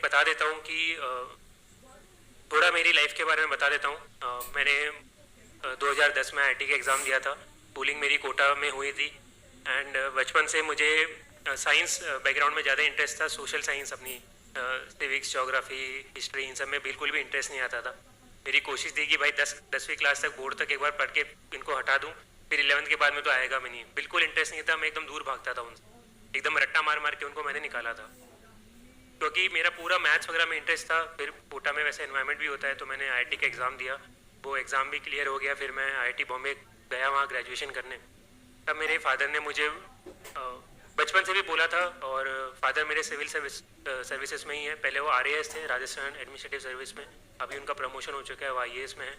बता देता हूँ कि थोड़ा मेरी लाइफ के बारे में बता देता हूँ। मैंने 2010 में आईआईटी का एग्ज़ाम दिया था। स्कूलिंग मेरी कोटा में हुई थी एंड बचपन से मुझे साइंस बैकग्राउंड में ज़्यादा इंटरेस्ट था। सोशल साइंस अपनी सिविक्स, ज्योग्राफी, हिस्ट्री, इन सब में बिल्कुल भी इंटरेस्ट नहीं आता था। मेरी कोशिश थी कि भाई 10वीं क्लास तक बोर्ड तक एक बार पढ़ के इनको हटा दूँ, फिर 11th के बाद में तो आएगा भी नहीं। बिल्कुल इंटरेस्ट नहीं था, मैं एकदम दूर भागता था उनसे, एकदम रट्टा मार मार के उनको मैंने निकाला था, क्योंकि मेरा पूरा मैथ्स वगैरह में इंटरेस्ट था। फिर कोटा में वैसे एनवायरनमेंट भी होता है, तो मैंने आईआईटी का एग्ज़ाम दिया, वो एग्ज़ाम भी क्लियर हो गया। फिर मैं आईआईटी बॉम्बे गया वहाँ ग्रेजुएशन करने। तब मेरे फादर ने मुझे बचपन से भी बोला था, और फादर मेरे सिविल सर्विसेज में ही है। पहले वो आरएएस थे, राजस्थान एडमिनिस्ट्रेटिव सर्विस में, अभी उनका प्रमोशन हो चुका है, वो आईएएस में है।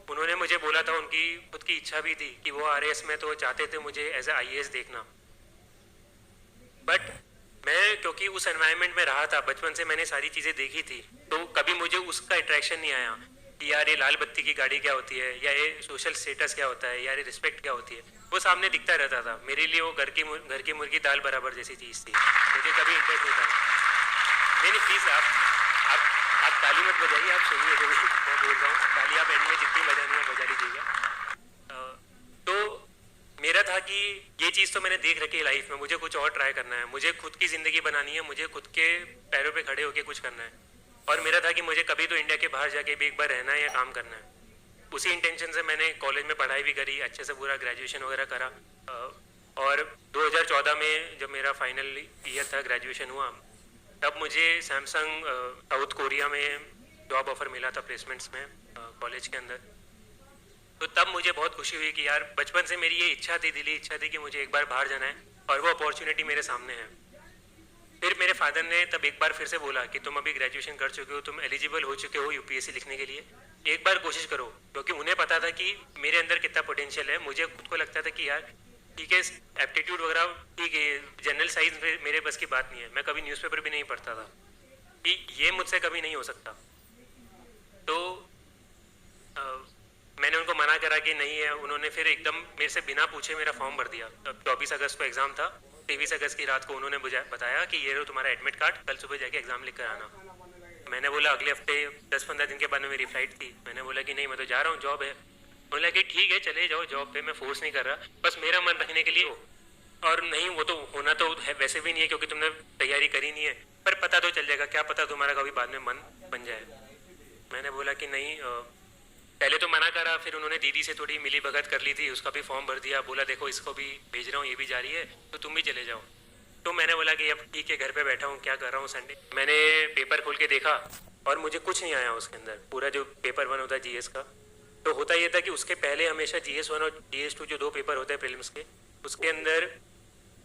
उन्होंने मुझे बोला था, उनकी खुद की इच्छा भी थी कि वो आरएएस में, तो चाहते थे मुझे एज ए आईएएस देखना। बट मैं क्योंकि उस एनवायरनमेंट में रहा था, बचपन से मैंने सारी चीज़ें देखी थी, तो कभी मुझे उसका अट्रैक्शन नहीं आया कि यार ये लाल बत्ती की गाड़ी क्या होती है, या ये सोशल स्टेटस क्या होता है, यार ये रिस्पेक्ट क्या होती है। वो सामने दिखता रहता था मेरे लिए, वो घर की मुर्गी दाल बराबर जैसी चीज़ थी, मुझे कभी इंटरेस्ट नहीं था। नहीं नहीं, प्लीज़ आप ताली मत बजाइए, आप सुनिए जो मैं बोल रहा हूँ। ताली आप एंड में जितनी बजानी है बजा लीजिएगा। तो मेरा था कि ये चीज़ तो मैंने देख रखी है लाइफ में, मुझे कुछ और ट्राई करना है, मुझे खुद की ज़िंदगी बनानी है, मुझे खुद के पैरों पे खड़े होकर कुछ करना है। और मेरा था कि मुझे कभी तो इंडिया के बाहर जाके भी एक बार रहना है या काम करना है। उसी इंटेंशन से मैंने कॉलेज में पढ़ाई भी करी, अच्छे से पूरा ग्रेजुएशन वगैरह करा। और 2014 में जब मेरा फाइनल ईयर था, ग्रेजुएशन हुआ, तब मुझे सैमसंग साउथ कोरिया में जॉब ऑफर मिला था, प्लेसमेंट्स में कॉलेज के अंदर। तो तब मुझे बहुत खुशी हुई कि यार बचपन से मेरी ये इच्छा थी, दिली इच्छा थी कि मुझे एक बार बाहर जाना है, और वो अपॉर्चुनिटी मेरे सामने है। फिर मेरे फादर ने तब एक बार फिर से बोला कि तुम अभी ग्रेजुएशन कर चुके हो, तुम एलिजिबल हो चुके हो यूपीएससी लिखने के लिए, एक बार कोशिश करो। क्योंकि उन्हें पता था कि मेरे अंदर कितना पोटेंशियल है। मुझे खुद को लगता था कि यार ठीक है, एप्टीट्यूड वगैरह ठीक है, जनरल साइंस मेरे बस की बात नहीं है। मैं कभी न्यूज़पेपर भी नहीं पढ़ता था, कि ये मुझसे कभी नहीं हो सकता। तो मैंने उनको मना करा कि नहीं है। उन्होंने फिर एकदम मेरे से बिना पूछे मेरा फॉर्म भर दिया। तब 24 अगस्त को एग्ज़ाम था, 23 अगस्त की रात को उन्होंने बताया कि ये लो तुम्हारा एडमिट कार्ड, कल सुबह जाके एग्ज़ाम लिख कर आना। मैंने बोला अगले हफ्ते 10-15 दिन के बाद में मेरी फ़्लाइट थी। मैंने बोला कि नहीं, मैं तो जा रहा हूँ, जॉब है। बोला कि ठीक है चले जाओ जॉब पे, मैं फोर्स नहीं कर रहा, बस मेरा मन रखने के लिए हो। और नहीं, वो तो होना तो है वैसे भी नहीं है, क्योंकि तुमने तैयारी करी नहीं है, पर पता तो चल जाएगा, क्या पता तुम्हारा कभी बाद में मन बन जाए। मैंने बोला कि नहीं, पहले तो मना करा। फिर उन्होंने दीदी से थोड़ी मिली भगत कर ली थी, उसका भी फॉर्म भर दिया। बोला देखो इसको भी भेज रहा हूँ, ये भी जा रही है, तो तुम भी चले जाओ। तो मैंने बोला कि अब ठीक है, घर पे बैठा हूँ, क्या कर रहा हूँ संडे। मैंने पेपर खोल के देखा और मुझे कुछ नहीं आया उसके अंदर। पूरा जो पेपर 1 होता है जीएस का, तो होता ये था कि उसके पहले हमेशा GS1 और GS2 जो 2 पेपर होते हैं प्रीलिम्स के, उसके अंदर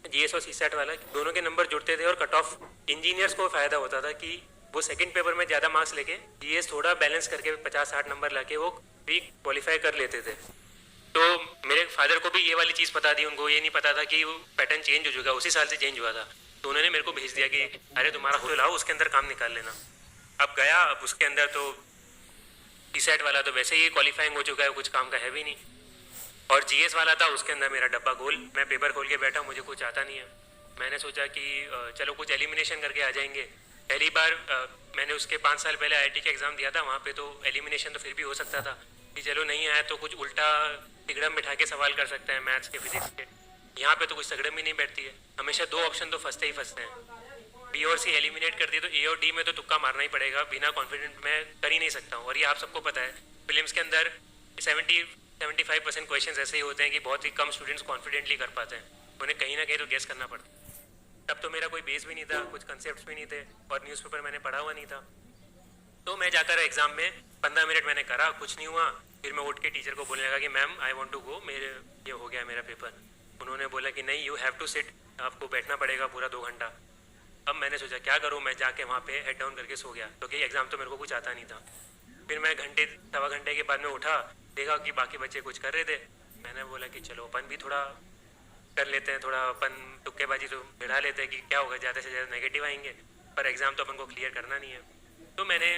GS और CSAT वाला दोनों के नंबर जुड़ते थे, और कट ऑफ इंजीनियर्स को फ़ायदा होता था कि वो सेकंड पेपर में ज़्यादा मार्क्स लेके GS थोड़ा बैलेंस करके 50-60 नंबर लाके वो भी क्वालिफाई कर लेते थे। तो मेरे फादर को भी ये वाली चीज़ पता थी, उनको ये नहीं पता था कि वो पैटर्न चेंज हो चुका, उसी साल से चेंज हुआ था। तो उन्होंने मेरे को भेज दिया कि अरे तुम्हारा हो लाओ, उसके अंदर काम निकाल लेना। अब गया, अब उसके अंदर तो CSAT वाला तो वैसे ही क्वालिफाइंग हो चुका है, कुछ काम का है भी नहीं। और GS वाला था, उसके अंदर मेरा डब्बा गोल। मैं पेपर खोल के बैठा, मुझे कुछ आता नहीं है। मैंने सोचा कि चलो कुछ एलिमिनेशन करके आ जाएंगे। पहली बार मैंने उसके 5 साल पहले आईआईटी का एग्ज़ाम दिया था, वहाँ पे तो एलिमिनेशन तो फिर भी हो सकता था कि चलो नहीं आया तो कुछ उल्टा तिगड़म बिठा के सवाल कर सकते हैं मैथ्स के, फिजिक्स के। यहाँ पे तो कुछ तिगड़म ही नहीं बैठती है, हमेशा 2 ऑप्शन तो फंसते ही फंसते हैं। B और C एलिमिनेट कर दिए तो A और D में तो तुक्का मारना ही पड़ेगा, बिना कॉन्फिडेंट मैं कर ही नहीं सकता हूँ। और ये आप सबको पता है, फिल्म्स के अंदर 75% क्वेश्चन ऐसे ही होते हैं कि बहुत ही कम स्टूडेंट्स कॉन्फिडेंटली कर पाते हैं, उन्हें कहीं ना कहीं तो गेस करना पड़ता है। तब तो मेरा कोई बेस भी नहीं था, कुछ कंसेप्ट भी नहीं थे, और न्यूज़पेपर मैंने पढ़ा हुआ नहीं था। तो मैं जाकर एग्ज़ाम में 15 मिनट मैंने करा, कुछ नहीं हुआ। फिर मैं उठ के टीचर को बोलने लगा कि ma'am I want to go, मेरे ये हो गया मेरा पेपर। उन्होंने बोला कि नहीं, यू हैव टू सिट, आपको बैठना पड़ेगा पूरा 2 घंटा। अब मैंने सोचा क्या करूँ, मैं जाके वहाँ पे हेड डाउन करके सो गया, क्योंकि एग्ज़ाम तो मेरे को कुछ आता नहीं था। फिर मैं घंटे 1.25 घंटे के बाद में उठा, देखा कि बाकी बच्चे कुछ कर रहे थे। मैंने बोला कि चलो अपन भी थोड़ा कर लेते हैं, थोड़ा अपन तुक्केबाजी तो बढ़ा लेते हैं कि क्या होगा, ज़्यादा से ज़्यादा नेगेटिव आएंगे, पर एग्ज़ाम तो अपन को क्लियर करना नहीं है। तो मैंने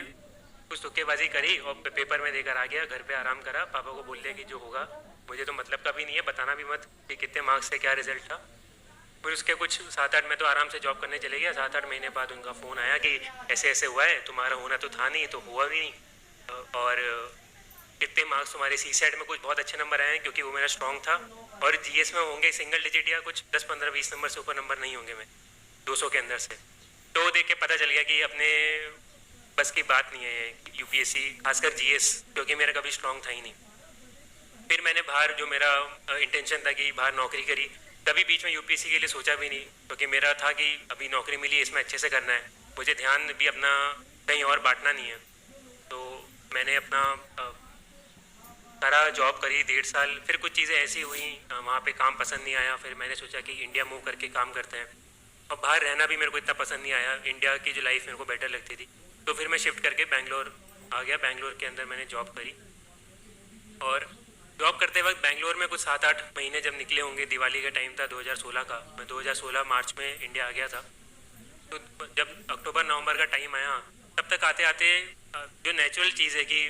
कुछ तुक्केबाजी करी और पेपर में देकर आ गया, घर पे आराम करा। पापा को बोल दिया कि जो होगा, मुझे तो मतलब का भी नहीं है, बताना भी मत कि कितने मार्क्स से क्या रिजल्ट था। फिर उसके कुछ 7-8 में तो आराम से जॉब करने चले गया। 7-8 महीने बाद उनका फ़ोन आया कि ऐसे ऐसे हुआ है, तुम्हारा होना तो था नहीं, तो हुआ भी नहीं। और कितने मार्क्स तुम्हारे सी सेट में, कुछ बहुत अच्छे नंबर आए हैं क्योंकि वो मेरा स्ट्रॉन्ग था, और जीएस में होंगे सिंगल डिजिट या कुछ 10-15-20 नंबर से ऊपर नंबर नहीं होंगे मैं 200 के अंदर से। तो देख के पता चल गया कि अपने बस की बात नहीं है यूपीएससी, खासकर जीएस, क्योंकि मेरा कभी स्ट्रॉन्ग था ही नहीं। फिर मैंने बाहर, जो मेरा इंटेंशन था कि बाहर नौकरी करी, कभी बीच में यूपीएससी के लिए सोचा भी नहीं, क्योंकि मेरा था कि अभी नौकरी मिली, इसमें अच्छे से करना है, मुझे ध्यान भी अपना कहीं और बांटना नहीं है। तो मैंने अपना सारा जॉब करी 1.5 साल। फिर कुछ चीज़ें ऐसी हुई, वहाँ पे काम पसंद नहीं आया। फिर मैंने सोचा कि इंडिया मूव करके काम करते हैं, और बाहर रहना भी मेरे को इतना पसंद नहीं आया, इंडिया की जो लाइफ मेरे को बेटर लगती थी। तो फिर मैं शिफ्ट करके बैंगलोर आ गया। बैंगलोर के अंदर मैंने जॉब करी, और जॉब करते वक्त बैंगलोर में कुछ 7-8 महीने जब निकले होंगे, दिवाली का टाइम था 2016 का, मैं 2016 मार्च में इंडिया आ गया था। तो जब अक्टूबर नवंबर का टाइम आया, तब तक आते आते जो नेचुरल चीज़ है कि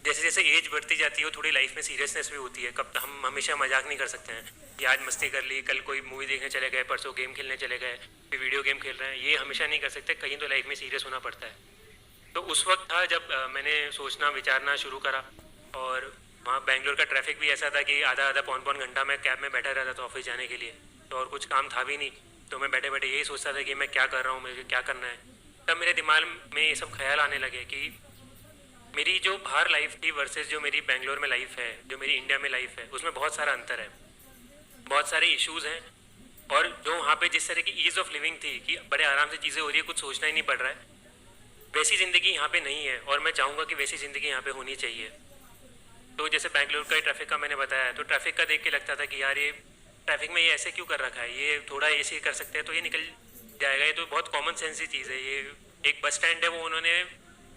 जैसे जैसे एज बढ़ती जाती है, वो थोड़ी लाइफ में सीरियसनेस भी होती है। कब हम हमेशा मजाक नहीं कर सकते हैं कि आज मस्ती कर ली, कल कोई मूवी देखने चले गए, परसों गेम खेलने चले गए, फिर वीडियो गेम खेल रहे हैं, ये हमेशा नहीं कर सकते, कहीं तो लाइफ में सीरियस होना पड़ता है। तो उस वक्त था जब मैंने सोचना विचारना शुरू करा। और वहाँ बेंगलोर का ट्रैफिक भी ऐसा था कि आधा आधा पौन पौन घंटा मैं कैब में बैठा रहता था ऑफिस जाने के लिए। तो और कुछ काम था भी नहीं, तो मैं बैठे बैठे यही सोचता था कि मैं क्या कर रहा हूँ, मुझे क्या करना है। तब मेरे दिमाग में ये सब ख्याल आने लगे कि मेरी जो बाहर लाइफ थी वर्सेस जो मेरी बेंगलोर में लाइफ है, जो मेरी इंडिया में लाइफ है, उसमें बहुत सारा अंतर है, बहुत सारे इश्यूज़ हैं। और जो वहाँ पे जिस तरह की ईज़ ऑफ लिविंग थी कि बड़े आराम से चीज़ें हो रही है, कुछ सोचना ही नहीं पड़ रहा है, वैसी ज़िंदगी यहाँ पे नहीं है। और मैं चाहूँगा कि वैसी ज़िंदगी यहाँ पे होनी चाहिए। तो जैसे बेंगलोर का ट्रैफिक का मैंने बताया, तो ट्रैफिक का देख के लगता था कि यार ये ट्रैफिक में ये ऐसे क्यों कर रखा है, ये थोड़ा ऐसे कर सकते हैं तो ये निकल जाएगा। ये तो बहुत कॉमन सेंस की चीज़ है। ये एक बस स्टैंड है, वो उन्होंने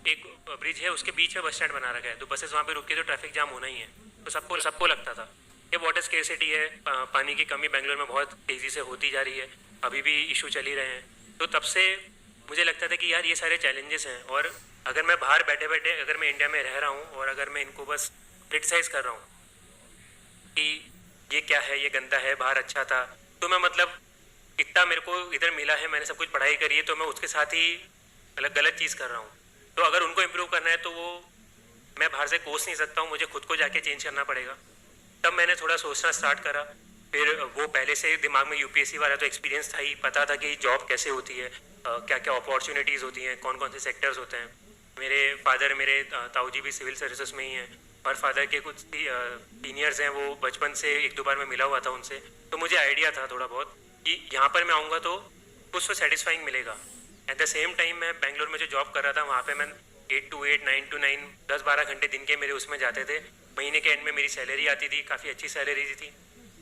एक ब्रिज है, उसके बीच में बस स्टैंड बना रखा है, तो बसेस वहाँ पे रुक के तो ट्रैफिक जाम होना ही है। तो सबको सबको लगता था ये वाटर स्केर्सिटी है, पानी की कमी बेंगलोर में बहुत तेज़ी से होती जा रही है, अभी भी इशू चल ही रहे हैं। तो तब से मुझे लगता था कि यार ये सारे चैलेंजेस हैं, और अगर मैं बाहर बैठे बैठे अगर मैं इंडिया में रह रहा हूँ और अगर मैं इनको बस क्रिटिसाइज़ कर रहा हूँ कि ये क्या है, ये गंदा है, बाहर अच्छा था, तो मैं मतलब इतना मेरे को इधर मिला है, मैंने सब कुछ पढ़ाई करी है, तो मैं उसके साथ ही मतलब गलत चीज़ कर रहा हूँ। तो अगर उनको इम्प्रूव करना है तो वो मैं बाहर से कोस नहीं सकता हूँ, मुझे खुद को जाके चेंज करना पड़ेगा। तब मैंने थोड़ा सोचना स्टार्ट करा। फिर वो पहले से दिमाग में यूपीएससी वाला तो एक्सपीरियंस था ही, पता था कि जॉब कैसे होती है, क्या क्या अपॉर्चुनिटीज़ होती हैं, कौन कौन से सेक्टर्स होते हैं। मेरे फादर, मेरे ताऊ जी भी सिविल सर्विसेज में ही हैं, और फादर के कुछ सीनियर्स हैं, वो बचपन से 1-2 बार मैं मिला हुआ था उनसे, तो मुझे आइडिया था थोड़ा बहुत कि यहाँ पर मैं आऊँगा तो कुछ तो सेटिस्फाइंग मिलेगा। एट द सेम टाइम मैं बेंगलोर में जो जॉब कर रहा था, वहाँ पे मैं 8 to 8, 9 to 9, 10-12 घंटे दिन के मेरे उसमें जाते थे। महीने के एंड में मेरी सैलरी आती थी, काफ़ी अच्छी सैलरी थी,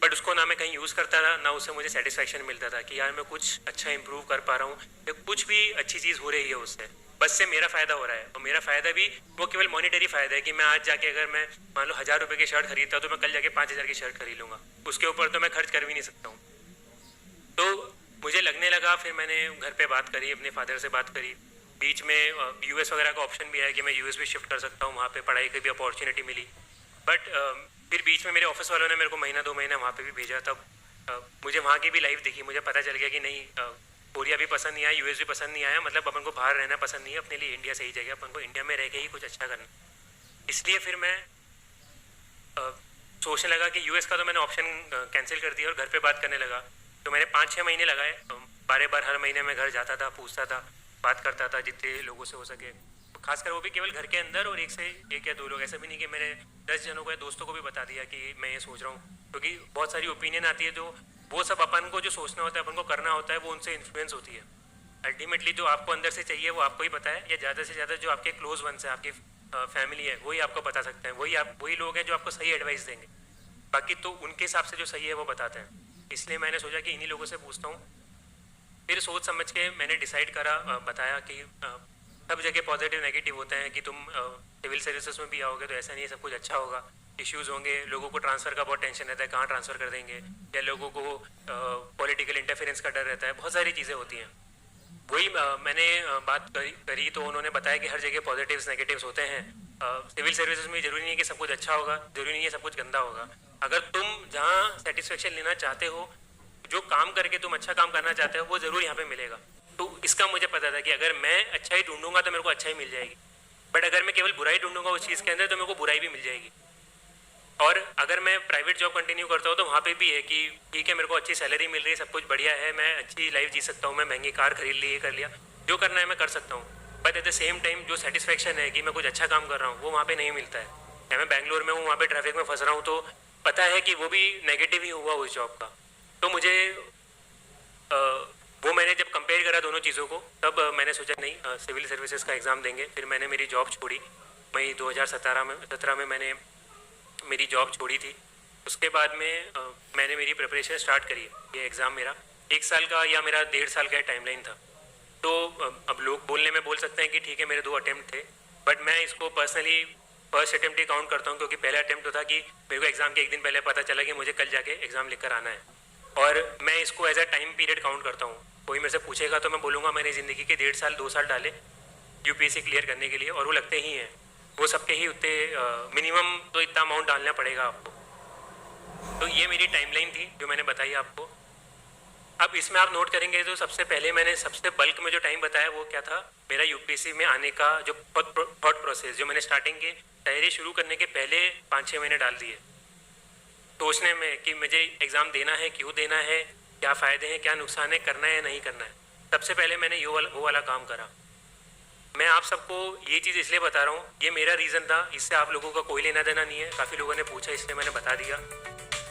बट उसको ना मैं कहीं यूज़ करता था, ना उससे मुझे सेटिस्फैक्शन मिलता था कि यार मैं कुछ अच्छा इंप्रूव कर पा रहा हूँ या कुछ भी अच्छी चीज़ हो रही है उससे, बस से मेरा फ़ायदा हो रहा है। और मेरा फ़ायदा भी वो केवल मॉनिटरी फ़ायदा है कि मैं आज जाके अगर मैं मान लो 1000 रुपये की शर्ट खरीदता तो मैं कल जाके 5000 की शर्ट खरीद लूँगा, उसके ऊपर तो मैं खर्च कर भी नहीं सकता हूँ। तो मुझे लगने लगा, फिर मैंने घर पे बात करी, अपने फादर से बात करी, बीच में यूएस वगैरह का ऑप्शन भी है कि मैं यूएस भी शिफ्ट कर सकता हूँ, वहाँ पे पढ़ाई की भी अपॉर्चुनिटी मिली। बट फिर बीच में मेरे ऑफिस वालों ने मेरे को महीना 2 महीना वहाँ पे भी भेजा, तब मुझे वहाँ की भी लाइफ दिखी, मुझे पता चल गया कि नहीं, कोरिया भी पसंद नहीं आया, यूएस भी पसंद नहीं आया, मतलब अपन को बाहर रहना पसंद नहीं है, अपने लिए इंडिया सही जगह, अपन को इंडिया में रह के ही कुछ अच्छा करना। इसलिए फिर मैं सोचने लगा कि यूएस का तो मैंने ऑप्शन कैंसिल कर दिया और घर पे बात करने लगा। तो मैंने 5-6 महीने लगाए, बार बार हर महीने मैं घर जाता था, पूछता था, बात करता था जितने लोगों से हो सके, खासकर वो भी केवल घर के अंदर, और 1 या 2 लोग, ऐसा भी नहीं कि मैंने 10 जनों को या दोस्तों को भी बता दिया कि मैं ये सोच रहा हूँ, क्योंकि बहुत सारी ओपिनियन आती है, जो वो सब अपन को जो सोचना होता है, अपन को करना होता है, वो उनसे इन्फ्लुएंस होती है। अल्टीमेटली जो आपको अंदर से चाहिए वो आपको ही पता है, या ज़्यादा से ज़्यादा जो आपके क्लोज वंस है, आपकी फैमिली है, वही आपको बता सकते हैं, वही लोग हैं जो आपको सही एडवाइस देंगे, बाकी तो उनके हिसाब से जो सही है वो बताते हैं। इसलिए मैंने सोचा कि इन्हीं लोगों से पूछता हूँ। फिर सोच समझ के मैंने डिसाइड करा, बताया कि सब जगह पॉजिटिव नेगेटिव होते हैं, कि तुम सिविल सर्विसेज में भी आओगे तो ऐसा नहीं है सब कुछ अच्छा होगा, इश्यूज़ होंगे, लोगों को ट्रांसफ़र का बहुत टेंशन रहता है, कहाँ ट्रांसफ़र कर देंगे, या लोगों को पॉलिटिकल इंटरफेरेंस का डर रहता है, बहुत सारी चीज़ें होती हैं। वही मैंने बात करी तो उन्होंने बताया कि हर जगह पॉजिटिव्स नेगेटिव्स होते हैं। सिविल सर्विसेज में ज़रूरी नहीं है कि सब कुछ अच्छा होगा, ज़रूरी नहीं है सब कुछ गंदा होगा। अगर तुम जहाँ सेटिस्फेक्शन लेना चाहते हो जो काम करके तुम अच्छा काम करना चाहते हो वो ज़रूर यहाँ पे मिलेगा। तो इसका मुझे पता था कि अगर मैं अच्छा ही ढूंढूंगा तो मेरे को अच्छा ही मिल जाएगी, बट अगर मैं केवल बुराई ढूंढूंगा उस चीज़ के अंदर तो मेरे को बुराई भी मिल जाएगी। और अगर मैं प्राइवेट जॉब कंटिन्यू करता हूँ तो वहाँ पे भी है कि ठीक है, मेरे को अच्छी सैलरी मिल रही है, सब कुछ बढ़िया है, मैं अच्छी लाइफ जी सकता हूँ, मैं महंगी कार खरीद ली, ये कर लिया, जो करना है मैं कर सकता हूँ, but at the same time जो सेटिस्फेक्शन है कि मैं कुछ अच्छा काम कर रहा हूँ वो वहाँ पे नहीं मिलता है। या मैं बैंगलोर में हूँ, वहाँ पे ट्रैफिक में फंस रहा हूँ, तो पता है कि वो भी नेगेटिव ही हुआ उस जॉब का। तो मुझे वो मैंने जब कंपेयर करा दोनों चीज़ों को तब मैंने सोचा नहीं, सिविल सर्विसेज का एग्ज़ाम देंगे। फिर मैंने मेरी जॉब छोड़ी, मई 2017 में मैंने मेरी जॉब छोड़ी थी। उसके बाद में मैंने मेरी प्रिपरेशन स्टार्ट करी। ये एग्ज़ाम मेरा 1 साल का या मेरा 1.5 साल का टाइमलाइन था। तो अब लोग बोलने में बोल सकते हैं कि ठीक है मेरे 2 अटेम्प्ट थे, बट मैं इसको पर्सनली फर्स्ट अटेम्प्ट ही काउंट करता हूँ, क्योंकि पहला अटेम्प्ट तो था कि मेरे को एग्ज़ाम के एक दिन पहले पता चला कि मुझे कल जाके एग्ज़ाम लिखकर आना है, और मैं इसको as a time period count करता हूँ। कोई मेरे से पूछेगा तो मैं बोलूँगा मैंने ज़िंदगी के 1.5 साल 2 साल डाले यूपीएससी क्लियर करने के लिए, और वो लगते ही हैं, वो सबके ही उतने मिनिमम तो इतना अमाउंट डालना पड़ेगा आपको। तो ये मेरी टाइमलाइन थी जो मैंने बताई आपको। अब इसमें आप नोट करेंगे तो सबसे पहले मैंने सबसे बल्क में जो टाइम बताया वो क्या था, मेरा यूपीएससी में आने का जो थॉट प्रोसेस, जो मैंने स्टार्टिंग के तैयारी शुरू करने के पहले 5-6 महीने डाल दिए सोचने में कि मुझे एग्ज़ाम देना है, क्यों देना है, क्या फ़ायदे हैं, क्या नुकसान है, करना है या नहीं करना है। सबसे पहले मैंने वो वाला काम करा। मैं आप सबको ये चीज़ इसलिए बता रहा हूँ, ये मेरा रीज़न था, इससे आप लोगों का कोई लेना देना नहीं है। काफ़ी लोगों ने पूछा इसलिए मैंने बता दिया।